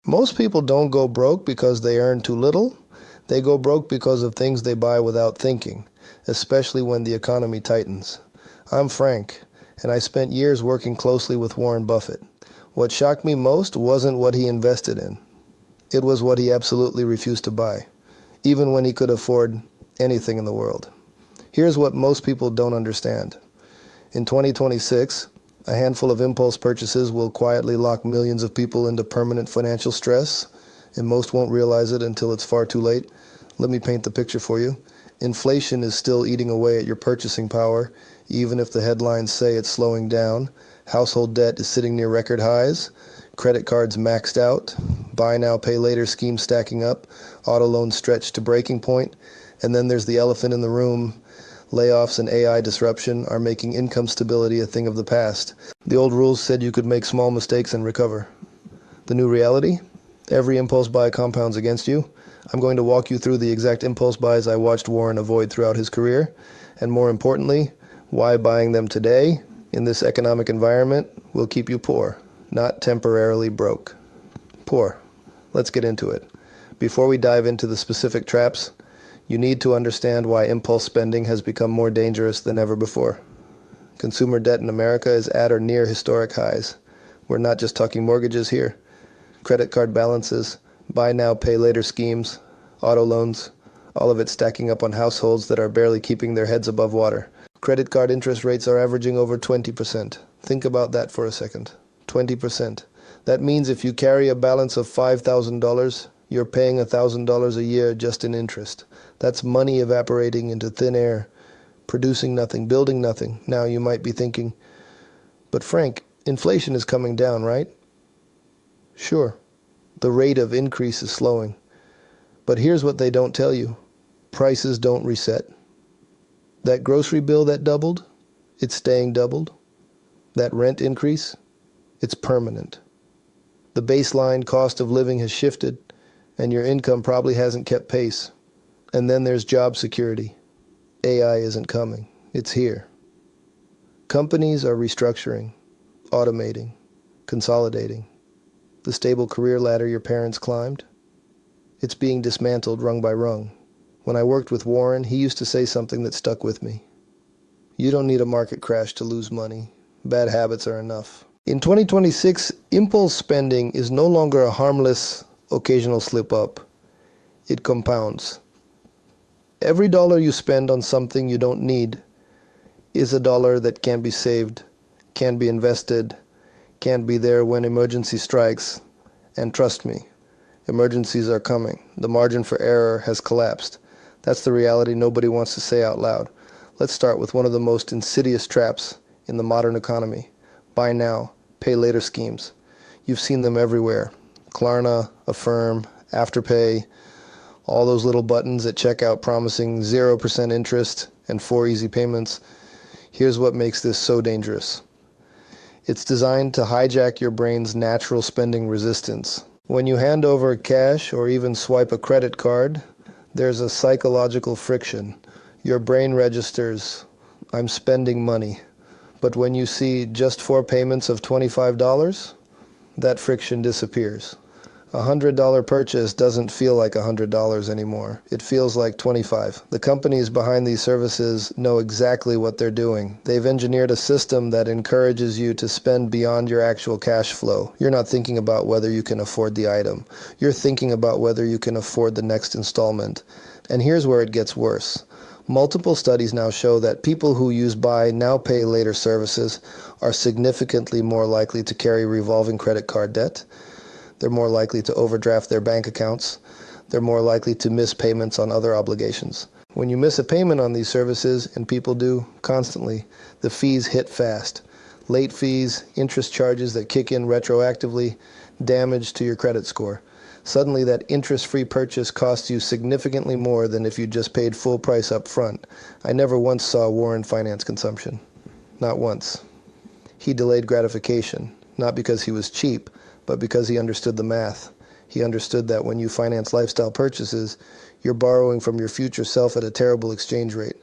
Most people don't go broke because they earn too little. They go broke because of things they buy without thinking, especially when the economy tightens. I'm Frank, and I spent years working closely with Warren Buffett. What shocked me most wasn't what he invested in. It was what he absolutely refused to buy, even when he could afford anything in the world. Here's what most people don't understand. In 2026, a handful of impulse purchases will quietly lock millions of people into permanent financial stress, and most won't realize it until it's far too late. Let me paint the picture for you. Inflation is still eating away at your purchasing power, even if the headlines say it's slowing down. Household debt is sitting near record highs. Credit cards maxed out. Buy now, pay later schemes stacking up. Auto loans stretched to breaking point. And then there's the elephant in the room. Layoffs and AI disruption are making income stability a thing of the past. The old rules said you could make small mistakes and recover. The new reality? Every impulse buy compounds against you. I'm going to walk you through the exact impulse buys I watched Warren avoid throughout his career, and more importantly, why buying them today, in this economic environment, will keep you poor, not temporarily broke. Poor. Let's get into it. Before we dive into the specific traps, you need to understand why impulse spending has become more dangerous than ever before. Consumer debt in America is at or near historic highs. We're not just talking mortgages here. Credit card balances, buy now, pay later schemes, auto loans, all of it stacking up on households that are barely keeping their heads above water. Credit card interest rates are averaging over 20%. Think about that for a second. 20%. That means if you carry a balance of $5,000, you're paying $1,000 a year just in interest. That's money evaporating into thin air, producing nothing, building nothing. Now you might be thinking, but Frank, inflation is coming down, right? Sure, the rate of increase is slowing. But here's what they don't tell you. Prices don't reset. That grocery bill that doubled, it's staying doubled. That rent increase, it's permanent. The baseline cost of living has shifted, and your income probably hasn't kept pace. And then there's job security. AI isn't coming. It's here. Companies are restructuring, automating, consolidating. The stable career ladder your parents climbed, it's being dismantled rung by rung. When I worked with Warren, he used to say something that stuck with me. You don't need a market crash to lose money. Bad habits are enough. In 2026, impulse spending is no longer a harmless, occasional slip up. It compounds. Every dollar you spend on something you don't need is a dollar that can be saved, can be invested, can be there when emergency strikes. And trust me, emergencies are coming. The margin for error has collapsed. That's the reality nobody wants to say out loud. Let's start with one of the most insidious traps in the modern economy. Buy now, pay later schemes. You've seen them everywhere. Klarna, Affirm, Afterpay, all those little buttons at checkout promising 0% interest and 4 easy payments. Here's what makes this so dangerous. It's designed to hijack your brain's natural spending resistance. When you hand over cash or even swipe a credit card, there's a psychological friction. Your brain registers, I'm spending money. But when you see just 4 payments of $25, that friction disappears. A $100 purchase doesn't feel like $100 anymore. It feels like 25. The companies behind these services know exactly what they're doing. They've engineered a system that encourages you to spend beyond your actual cash flow. You're not thinking about whether you can afford the item. You're thinking about whether you can afford the next installment. And here's where it gets worse. Multiple studies now show that people who use buy now pay later services are significantly more likely to carry revolving credit card debt. They're more likely to overdraft their bank accounts. They're more likely to miss payments on other obligations. When you miss a payment on these services, and people do constantly, the fees hit fast. Late fees, interest charges that kick in retroactively, damage to your credit score. Suddenly that interest-free purchase costs you significantly more than if you just paid full price up front. I never once saw Warren finance consumption. Not once. He delayed gratification, not because he was cheap, but because he understood the math. He understood that when you finance lifestyle purchases, you're borrowing from your future self at a terrible exchange rate.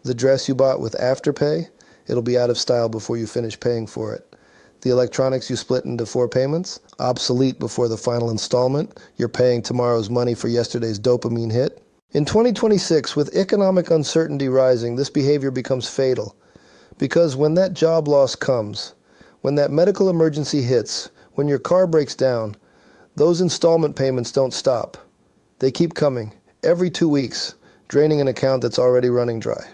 The dress you bought with Afterpay, it'll be out of style before you finish paying for it. The electronics you split into 4 payments, obsolete before the final installment. You're paying tomorrow's money for yesterday's dopamine hit. In 2026, with economic uncertainty rising, this behavior becomes fatal. Because when that job loss comes, when that medical emergency hits, when your car breaks down, those installment payments don't stop. They keep coming, every 2 weeks, draining an account that's already running dry.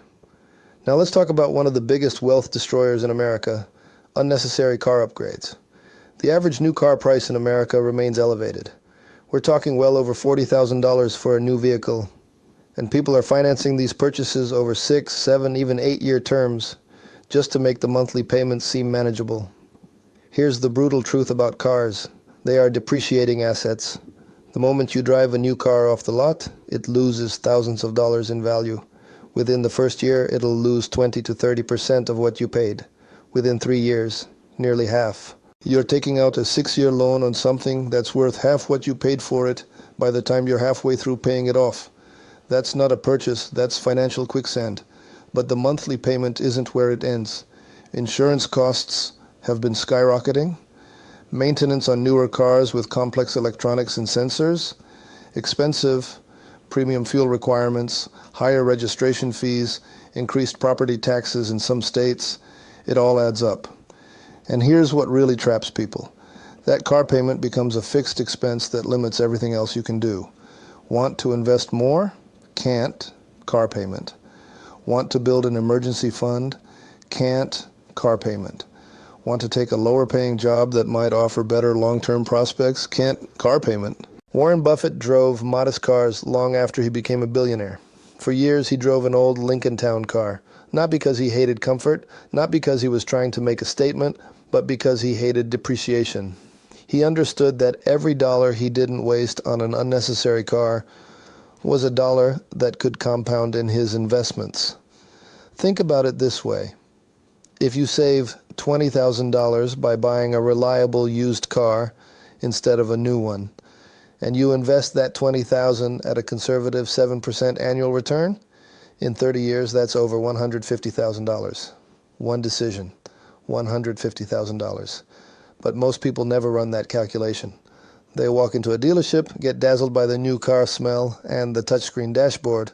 Now let's talk about one of the biggest wealth destroyers in America, unnecessary car upgrades. The average new car price in America remains elevated. We're talking well over $40,000 for a new vehicle, and people are financing these purchases over 6, 7, even 8-year terms just to make the monthly payments seem manageable. Here's the brutal truth about cars. They are depreciating assets. The moment you drive a new car off the lot, it loses thousands of dollars in value. Within the first year, it'll lose 20 to 30% of what you paid. Within 3 years, nearly half. You're taking out a 6-year loan on something that's worth half what you paid for it by the time you're halfway through paying it off. That's not a purchase, that's financial quicksand. But the monthly payment isn't where it ends. Insurance costs have been skyrocketing. Maintenance on newer cars with complex electronics and sensors. Expensive premium fuel requirements, higher registration fees, increased property taxes in some states. It all adds up. And here's what really traps people. That car payment becomes a fixed expense that limits everything else you can do. Want to invest more? Can't. Car payment. Want to build an emergency fund? Can't. Car payment. Want to take a lower paying job that might offer better long-term prospects? Can't. Car payment. Warren Buffett drove modest cars long after he became a billionaire. For years he drove an old Lincoln Town car. Not because he hated comfort, not because he was trying to make a statement, but because he hated depreciation. He understood that every dollar he didn't waste on an unnecessary car was a dollar that could compound in his investments. Think about it this way. If you save $20,000 by buying a reliable used car instead of a new one, and you invest that $20,000 at a conservative 7% annual return, in 30 years, that's over $150,000. One decision, $150,000. But most people never run that calculation. They walk into a dealership, get dazzled by the new car smell and the touchscreen dashboard,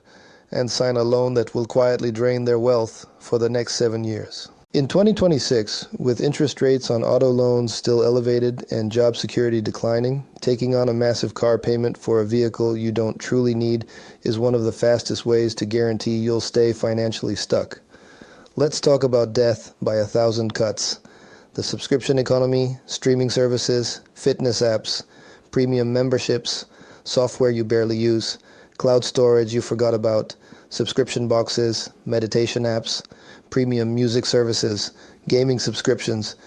and sign a loan that will quietly drain their wealth for the next 7 years. In 2026, with interest rates on auto loans still elevated and job security declining, taking on a massive car payment for a vehicle you don't truly need is one of the fastest ways to guarantee you'll stay financially stuck. Let's talk about death by 1,000 cuts. The subscription economy, streaming services, fitness apps, premium memberships, software you barely use, cloud storage you forgot about, subscription boxes, meditation apps, premium music services, gaming subscriptions,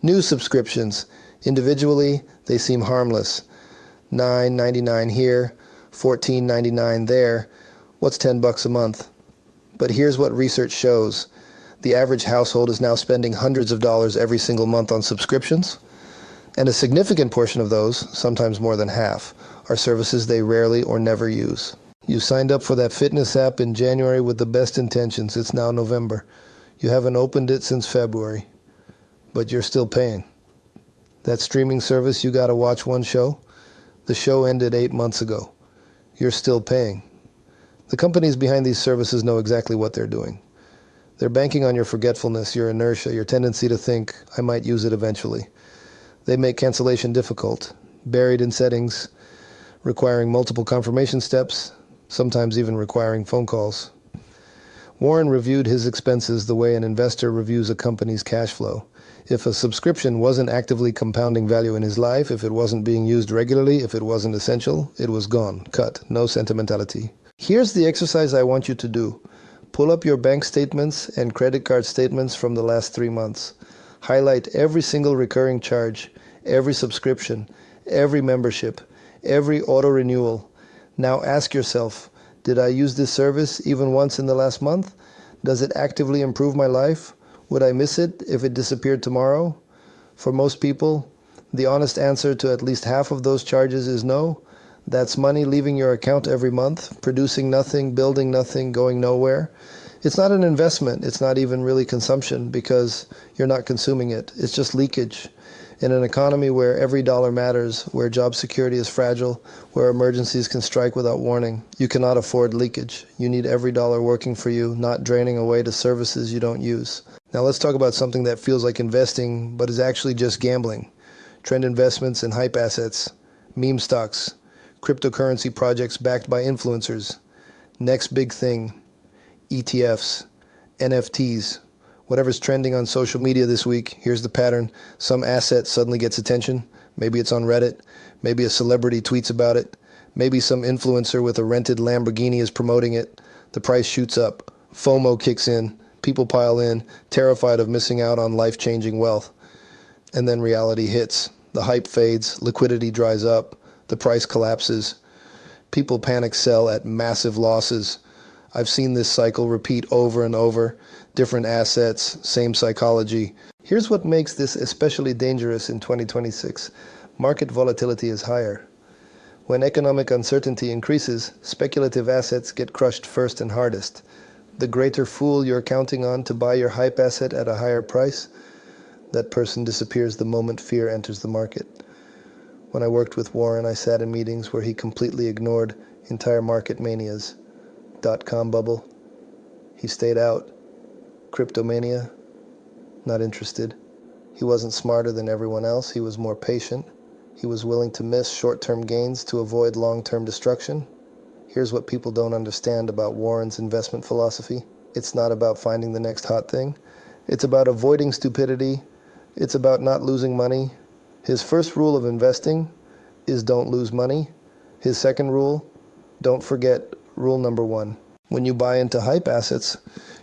new subscriptions. Individually, they seem harmless. $9.99 here, $14.99 there. What's $10 a month? But here's what research shows. The average household is now spending hundreds of dollars every single month on subscriptions, and a significant portion of those, sometimes more than half, are services they rarely or never use. You signed up for that fitness app in January with the best intentions. It's now November. You haven't opened it since February, but you're still paying. That streaming service you gotta watch one show, the show ended 8 months ago. You're still paying. The companies behind these services know exactly what they're doing. They're banking on your forgetfulness, your inertia, your tendency to think, I might use it eventually. They make cancellation difficult, buried in settings, requiring multiple confirmation steps, sometimes even requiring phone calls. Warren reviewed his expenses the way an investor reviews a company's cash flow. If a subscription wasn't actively compounding value in his life, if it wasn't being used regularly, if it wasn't essential, it was gone, cut, no sentimentality. Here's the exercise I want you to do. Pull up your bank statements and credit card statements from the last 3 months. Highlight every single recurring charge, every subscription, every membership, every auto renewal. Now ask yourself, did I use this service even once in the last month? Does it actively improve my life? Would I miss it if it disappeared tomorrow? For most people, the honest answer to at least half of those charges is no. That's money leaving your account every month, producing nothing, building nothing, going nowhere. It's not an investment. It's not even really consumption because you're not consuming it. It's just leakage. In an economy where every dollar matters, where job security is fragile, where emergencies can strike without warning, you cannot afford leakage. You need every dollar working for you, not draining away to services you don't use. Now let's talk about something that feels like investing, but is actually just gambling. Trend investments in hype assets, meme stocks, cryptocurrency projects backed by influencers. Next big thing, ETFs, NFTs, whatever's trending on social media this week. Here's the pattern. Some asset suddenly gets attention. Maybe it's on Reddit. Maybe a celebrity tweets about it. Maybe some influencer with a rented Lamborghini is promoting it. The price shoots up. FOMO kicks in. People pile in, terrified of missing out on life-changing wealth. And then reality hits. The hype fades. Liquidity dries up. The price collapses. People panic sell at massive losses. I've seen this cycle repeat over and over. Different assets, same psychology. Here's what makes this especially dangerous in 2026. Market volatility is higher. When economic uncertainty increases, speculative assets get crushed first and hardest. The greater fool you're counting on to buy your hype asset at a higher price, that person disappears the moment fear enters the market. When I worked with Warren, I sat in meetings where he completely ignored entire market manias. .com bubble. He stayed out. Cryptomania. Not interested. He wasn't smarter than everyone else. He was more patient. He was willing to miss short-term gains to avoid long-term destruction. Here's what people don't understand about Warren's investment philosophy. It's not about finding the next hot thing. It's about avoiding stupidity. It's about not losing money. His first rule of investing is don't lose money. His second rule, don't forget rule number 1. When you buy into hype assets,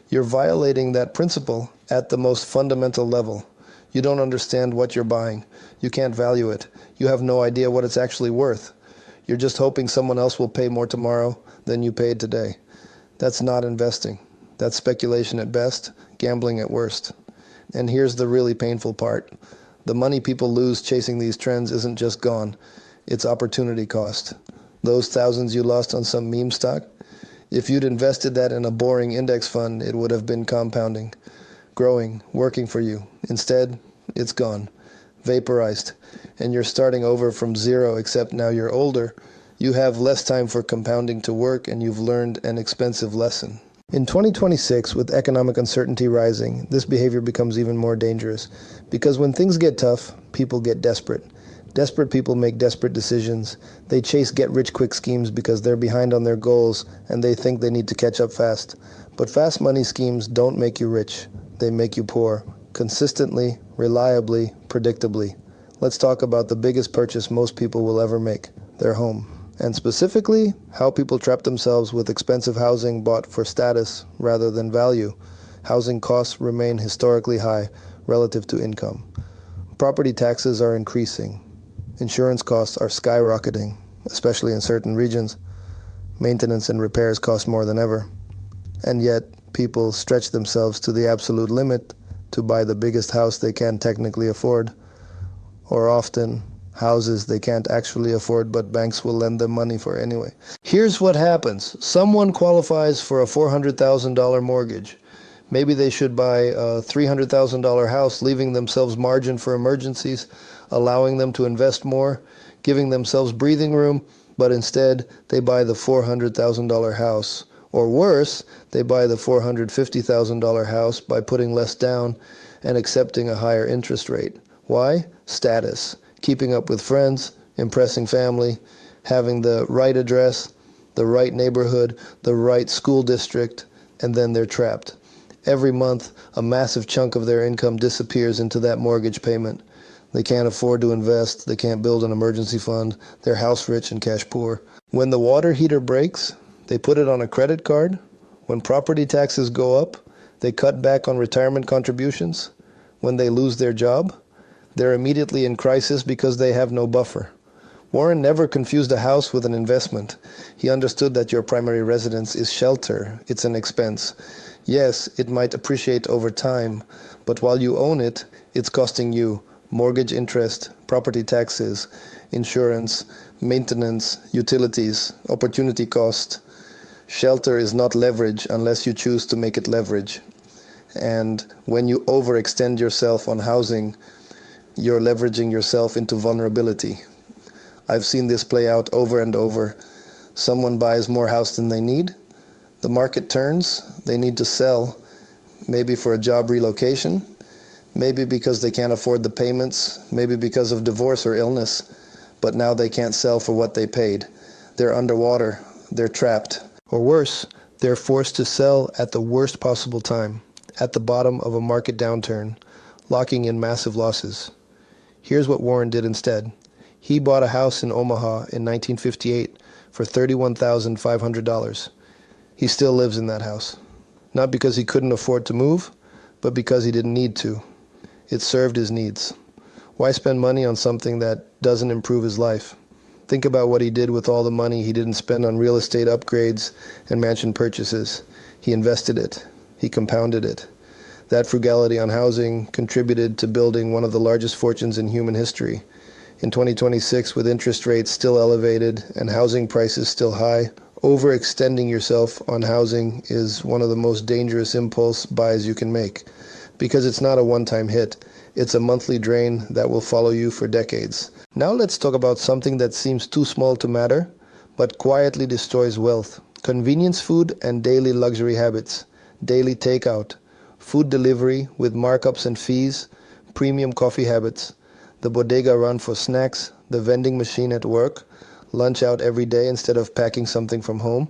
you're violating that principle at the most fundamental level. You don't understand what you're buying. You can't value it. You have no idea what it's actually worth. You're just hoping someone else will pay more tomorrow than you paid today. That's not investing. That's speculation at best, gambling at worst. And here's the really painful part. The money people lose chasing these trends isn't just gone. It's opportunity cost. Those thousands you lost on some meme stock, if you'd invested that in a boring index fund, it would have been compounding, growing, working for you. Instead, it's gone, vaporized, and you're starting over from zero, except now you're older. You have less time for compounding to work, and you've learned an expensive lesson. In 2026, with economic uncertainty rising, this behavior becomes even more dangerous, because when things get tough, people get desperate. Desperate people make desperate decisions. They chase get-rich-quick schemes because they're behind on their goals and they think they need to catch up fast. But fast money schemes don't make you rich. They make you poor. Consistently, reliably, predictably. Let's talk about the biggest purchase most people will ever make, their home. And specifically, how people trap themselves with expensive housing bought for status rather than value. Housing costs remain historically high relative to income. Property taxes are increasing. Insurance costs are skyrocketing, especially in certain regions. Maintenance and repairs cost more than ever. And yet, people stretch themselves to the absolute limit to buy the biggest house they can technically afford, or often houses they can't actually afford but banks will lend them money for anyway. Here's what happens. Someone qualifies for a $400,000 mortgage. Maybe they should buy a $300,000 house, leaving themselves margin for emergencies, allowing them to invest more, giving themselves breathing room, but instead they buy the $400,000 house. Or worse, they buy the $450,000 house by putting less down and accepting a higher interest rate. Why? Status. Keeping up with friends, impressing family, having the right address, the right neighborhood, the right school district, and then they're trapped. Every month, a massive chunk of their income disappears into that mortgage payment. They can't afford to invest. They can't build an emergency fund. They're house rich and cash poor. When the water heater breaks, they put it on a credit card. When property taxes go up, they cut back on retirement contributions. When they lose their job, they're immediately in crisis because they have no buffer. Warren never confused a house with an investment. He understood that your primary residence is shelter. It's an expense. Yes, it might appreciate over time, but while you own it, it's costing you mortgage interest, property taxes, insurance, maintenance, utilities, opportunity cost. Shelter is not leverage unless you choose to make it leverage. And when you overextend yourself on housing, you're leveraging yourself into vulnerability. I've seen this play out over and over. Someone buys more house than they need. The market turns. They need to sell, maybe for a job relocation, maybe because they can't afford the payments, maybe because of divorce or illness. But now they can't sell for what they paid. They're underwater. They're trapped. Or worse, they're forced to sell at the worst possible time, at the bottom of a market downturn, locking in massive losses. Here's what Warren did instead. He bought a house in Omaha in 1958 for $31,500. He still lives in that house. Not because he couldn't afford to move, but because he didn't need to. It served his needs. Why spend money on something that doesn't improve his life? Think about what he did with all the money he didn't spend on real estate upgrades and mansion purchases. He invested it. He compounded it. That frugality on housing contributed to building one of the largest fortunes in human history. In 2026, with interest rates still elevated and housing prices still high, overextending yourself on housing is one of the most dangerous impulse buys you can make. Because it's not a one-time hit. It's a monthly drain that will follow you for decades. Now let's talk about something that seems too small to matter, but quietly destroys wealth. Convenience food and daily luxury habits. Daily takeout. Food delivery with markups and fees. Premium coffee habits. The bodega run for snacks. The vending machine at work. Lunch out every day instead of packing something from home.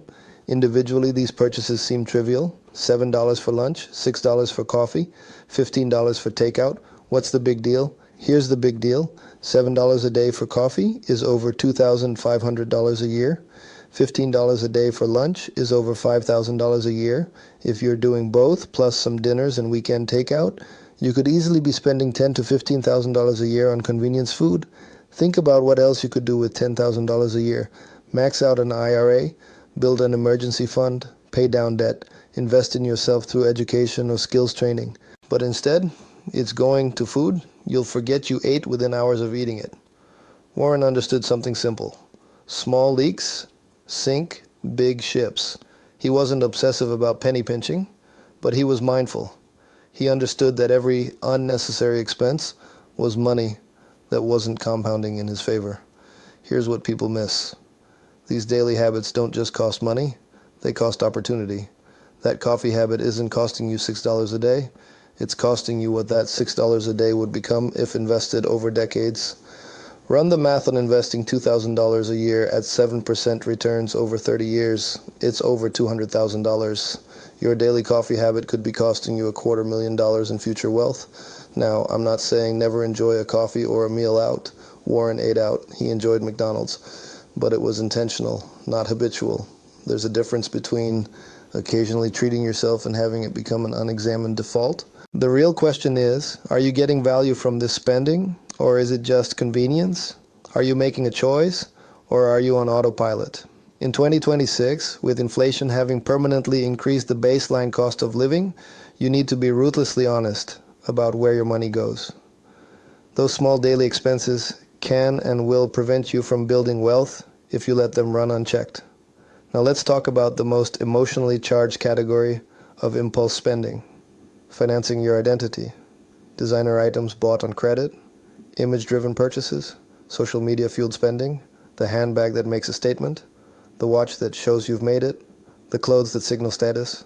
Individually, these purchases seem trivial. $7 for lunch, $6 for coffee, $15 for takeout. What's the big deal? Here's the big deal. $7 a day for coffee is over $2,500 a year. $15 a day for lunch is over $5,000 a year. If you're doing both, plus some dinners and weekend takeout, you could easily be spending $10,000 to $15,000 a year on convenience food. Think about what else you could do with $10,000 a year. Max out an IRA, build an emergency fund, pay down debt, invest in yourself through education or skills training. But instead, it's going to food. You'll forget you ate within hours of eating it. Warren understood something simple. Small leaks sink big ships. He wasn't obsessive about penny pinching, but he was mindful. He understood that every unnecessary expense was money that wasn't compounding in his favor. Here's what people miss. These daily habits don't just cost money, they cost opportunity. That coffee habit isn't costing you $6 a day. It's costing you what that $6 a day would become if invested over decades. Run the math on investing $2,000 a year at 7% returns over 30 years. It's over $200,000. Your daily coffee habit could be costing you $250,000 in future wealth. Now, I'm not saying never enjoy a coffee or a meal out. Warren ate out. He enjoyed McDonald's. But it was intentional, not habitual. There's a difference between occasionally treating yourself and having it become an unexamined default. The real question is, are you getting value from this spending, or is it just convenience? Are you making a choice, or are you on autopilot? In 2026, with inflation having permanently increased the baseline cost of living, you need to be ruthlessly honest about where your money goes. Those small daily expenses can and will prevent you from building wealth if you let them run unchecked. Now let's talk about the most emotionally charged category of impulse spending. Financing your identity. Designer items bought on credit. Image-driven purchases. Social media-fueled spending. The handbag that makes a statement. The watch that shows you've made it. The clothes that signal status.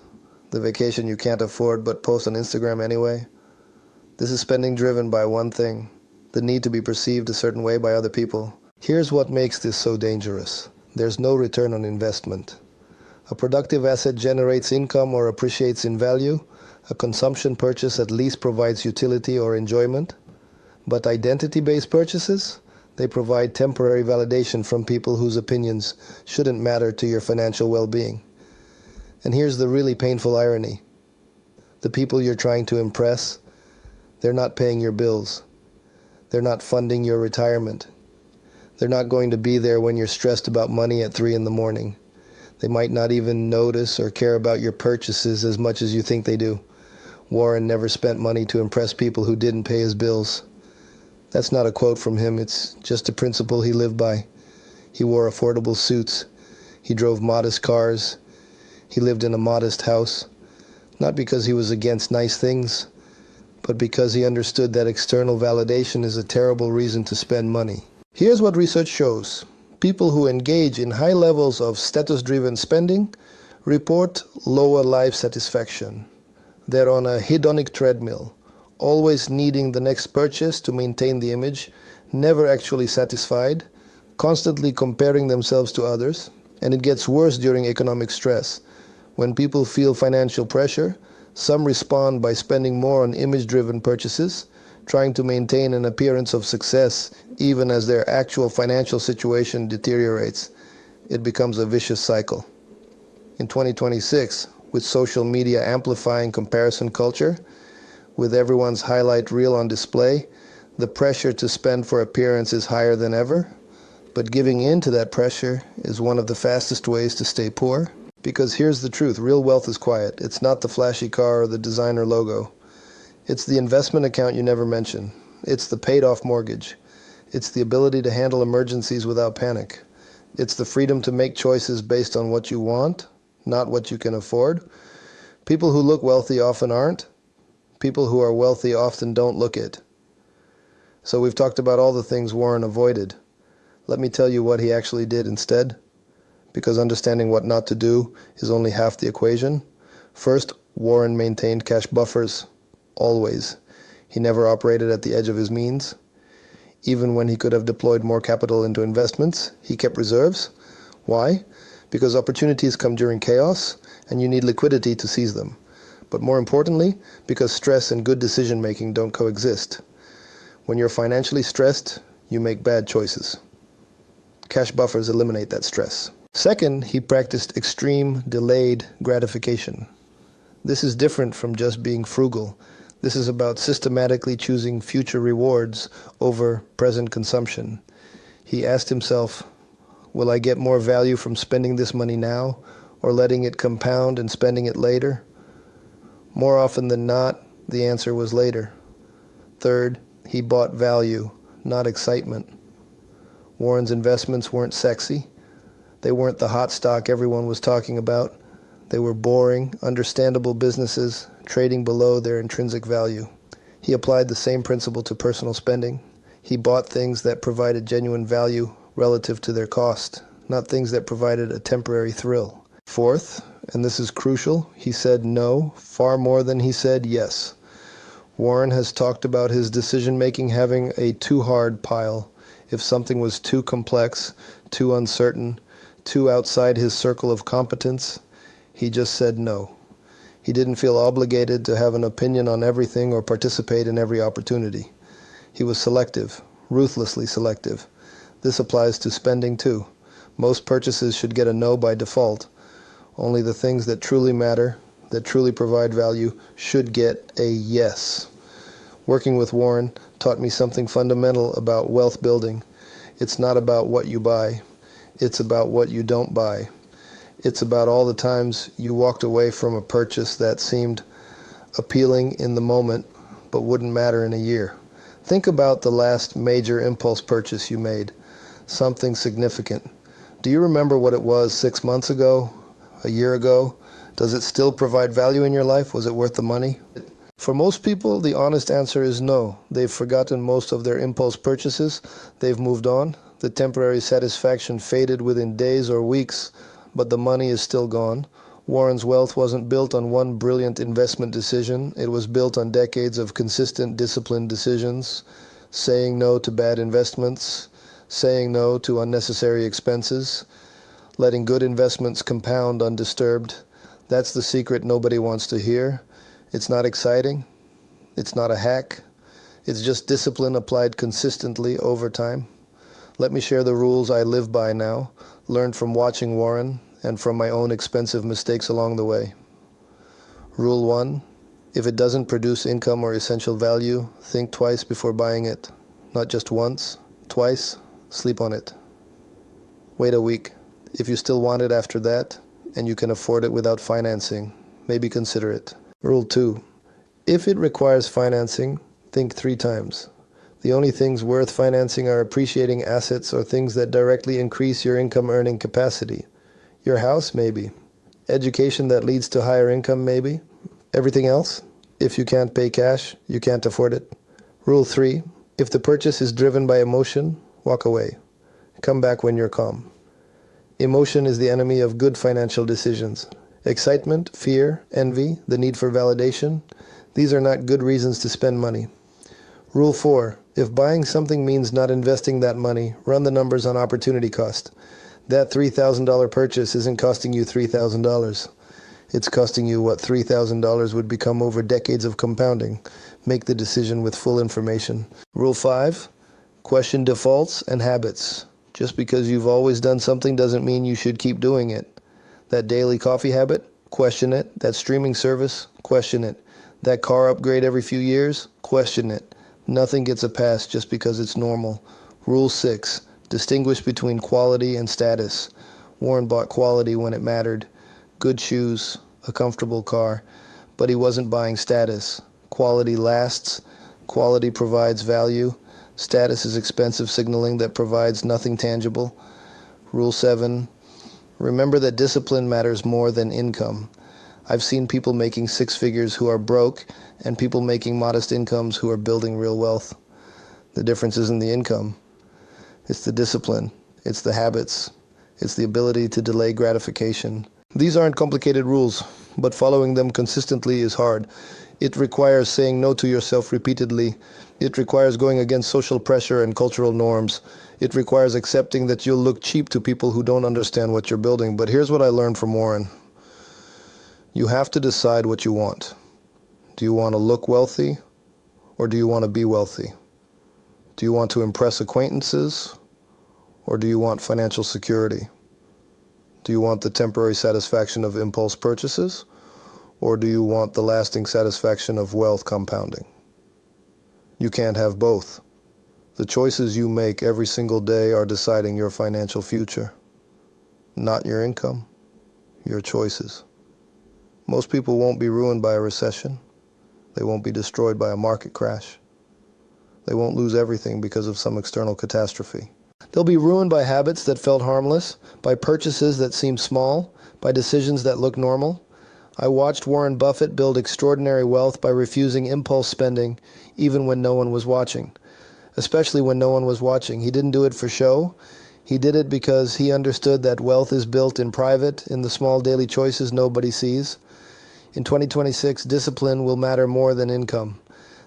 The vacation you can't afford but post on Instagram anyway. This is spending driven by one thing. The need to be perceived a certain way by other people. Here's what makes this so dangerous. There's no return on investment. A productive asset generates income or appreciates in value. A consumption purchase at least provides utility or enjoyment. But identity-based purchases, they provide temporary validation from people whose opinions shouldn't matter to your financial well-being. And here's the really painful irony. The people you're trying to impress, they're not paying your bills. They're not funding your retirement. They're not going to be there when you're stressed about money at 3 in the morning. They might not even notice or care about your purchases as much as you think they do. Warren never spent money to impress people who didn't pay his bills. That's not a quote from him, it's just a principle he lived by. He wore affordable suits. He drove modest cars. He lived in a modest house, not because he was against nice things, but because he understood that external validation is a terrible reason to spend money. Here's what research shows. People who engage in high levels of status-driven spending report lower life satisfaction. They're on a hedonic treadmill, always needing the next purchase to maintain the image, never actually satisfied, constantly comparing themselves to others, and it gets worse during economic stress. When people feel financial pressure, some respond by spending more on image-driven purchases, trying to maintain an appearance of success even as their actual financial situation deteriorates. It becomes a vicious cycle. In 2026, with social media amplifying comparison culture, with everyone's highlight reel on display, the pressure to spend for appearance is higher than ever. But giving in to that pressure is one of the fastest ways to stay poor. Because here's the truth, real wealth is quiet. It's not the flashy car or the designer logo. It's the investment account you never mention. It's the paid-off mortgage. It's the ability to handle emergencies without panic. It's the freedom to make choices based on what you want, not what you can afford. People who look wealthy often aren't. People who are wealthy often don't look it. So we've talked about all the things Warren avoided. Let me tell you what he actually did instead, because understanding what not to do is only half the equation. First, Warren maintained cash buffers, always. He never operated at the edge of his means. Even when he could have deployed more capital into investments, he kept reserves. Why? Because opportunities come during chaos, and you need liquidity to seize them. But more importantly, because stress and good decision-making don't coexist. When you're financially stressed, you make bad choices. Cash buffers eliminate that stress. Second, he practiced extreme delayed gratification. This is different from just being frugal. This is about systematically choosing future rewards over present consumption. He asked himself, will I get more value from spending this money now or letting it compound and spending it later? More often than not, the answer was later. Third, he bought value, not excitement. Warren's investments weren't sexy. They weren't the hot stock everyone was talking about. They were boring, understandable businesses trading below their intrinsic value. He applied the same principle to personal spending. He bought things that provided genuine value relative to their cost, not things that provided a temporary thrill. Fourth, and this is crucial, he said no far more than he said yes. Warren has talked about his decision-making having a too hard pile. If something was too complex, too uncertain, too outside his circle of competence, he just said no. He didn't feel obligated to have an opinion on everything or participate in every opportunity. He was selective, ruthlessly selective. This applies to spending too. Most purchases should get a no by default. Only the things that truly matter, that truly provide value, should get a yes. Working with Warren taught me something fundamental about wealth building. It's not about what you buy. It's about what you don't buy. It's about all the times you walked away from a purchase that seemed appealing in the moment, but wouldn't matter in a year. Think about the last major impulse purchase you made, something significant. Do you remember what it was 6 months ago, a year ago? Does it still provide value in your life? Was it worth the money? For most people, the honest answer is no. They've forgotten most of their impulse purchases. They've moved on. The temporary satisfaction faded within days or weeks, but the money is still gone. Warren's wealth wasn't built on one brilliant investment decision. It was built on decades of consistent, disciplined decisions, saying no to bad investments, saying no to unnecessary expenses, letting good investments compound undisturbed. That's the secret nobody wants to hear. It's not exciting. It's not a hack. It's just discipline applied consistently over time. Let me share the rules I live by now, learned from watching Warren and from my own expensive mistakes along the way. Rule 1, if it doesn't produce income or essential value, think twice before buying it. Not just once, twice, sleep on it. Wait a week. If you still want it after that, and you can afford it without financing, maybe consider it. Rule 2, if it requires financing, think 3 times. The only things worth financing are appreciating assets or things that directly increase your income earning capacity. Your house, maybe. Education that leads to higher income, maybe. Everything else, if you can't pay cash, you can't afford it. Rule 3, if the purchase is driven by emotion, walk away. Come back when you're calm. Emotion is the enemy of good financial decisions. Excitement, fear, envy, the need for validation, these are not good reasons to spend money. Rule 4, if buying something means not investing that money, run the numbers on opportunity cost. That $3,000 purchase isn't costing you $3,000. It's costing you what $3,000 would become over decades of compounding. Make the decision with full information. Rule 5, question defaults and habits. Just because you've always done something doesn't mean you should keep doing it. That daily coffee habit, question it. That streaming service, question it. That car upgrade every few years, question it. Nothing gets a pass just because it's normal. Rule 6, distinguish between quality and status. Warren bought quality when it mattered. Good shoes, a comfortable car, but he wasn't buying status. Quality lasts. Quality provides value. Status is expensive signaling that provides nothing tangible. Rule 7, remember that discipline matters more than income. I've seen people making 6 figures who are broke and people making modest incomes who are building real wealth. The difference isn't the income. It's the discipline. It's the habits. It's the ability to delay gratification. These aren't complicated rules, but following them consistently is hard. It requires saying no to yourself repeatedly. It requires going against social pressure and cultural norms. It requires accepting that you'll look cheap to people who don't understand what you're building. But here's what I learned from Warren. You have to decide what you want. Do you want to look wealthy, or do you want to be wealthy? Do you want to impress acquaintances, or do you want financial security? Do you want the temporary satisfaction of impulse purchases, or do you want the lasting satisfaction of wealth compounding? You can't have both. The choices you make every single day are deciding your financial future. Not your income, your choices. Most people won't be ruined by a recession. They won't be destroyed by a market crash. They won't lose everything because of some external catastrophe. They'll be ruined by habits that felt harmless, by purchases that seemed small, by decisions that looked normal. I watched Warren Buffett build extraordinary wealth by refusing impulse spending, even when no one was watching. Especially when no one was watching. He didn't do it for show. He did it because he understood that wealth is built in private, in the small daily choices nobody sees. In 2026, discipline will matter more than income.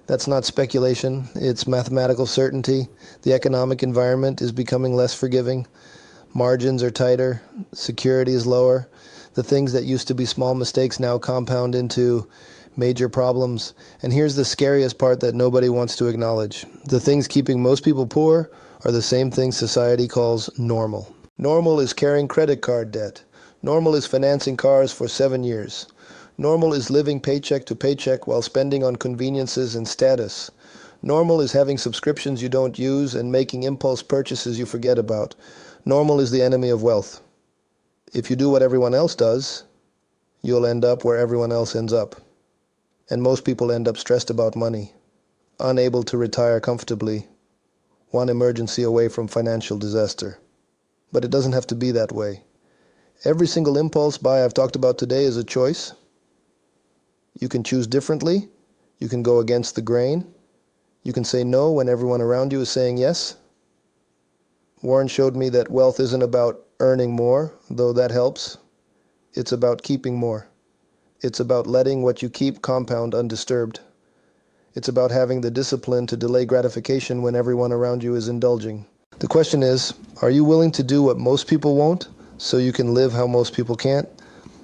That's not speculation, it's mathematical certainty. The economic environment is becoming less forgiving. Margins are tighter, security is lower. The things that used to be small mistakes now compound into major problems. And here's the scariest part that nobody wants to acknowledge. The things keeping most people poor are the same things society calls normal. Normal is carrying credit card debt. Normal is financing cars for 7 years. Normal is living paycheck to paycheck while spending on conveniences and status. Normal is having subscriptions you don't use and making impulse purchases you forget about. Normal is the enemy of wealth. If you do what everyone else does, you'll end up where everyone else ends up. And most people end up stressed about money, unable to retire comfortably, one emergency away from financial disaster. But it doesn't have to be that way. Every single impulse buy I've talked about today is a choice. You can choose differently. You can go against the grain. You can say no when everyone around you is saying yes. Warren showed me that wealth isn't about earning more, though that helps. It's about keeping more. It's about letting what you keep compound undisturbed. It's about having the discipline to delay gratification when everyone around you is indulging. The question is, are you willing to do what most people won't, so you can live how most people can't?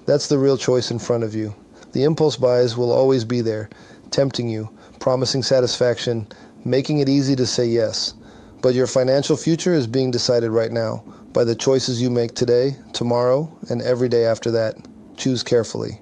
That's the real choice in front of you. The impulse buys will always be there, tempting you, promising satisfaction, making it easy to say yes. But your financial future is being decided right now by the choices you make today, tomorrow, and every day after that. Choose carefully.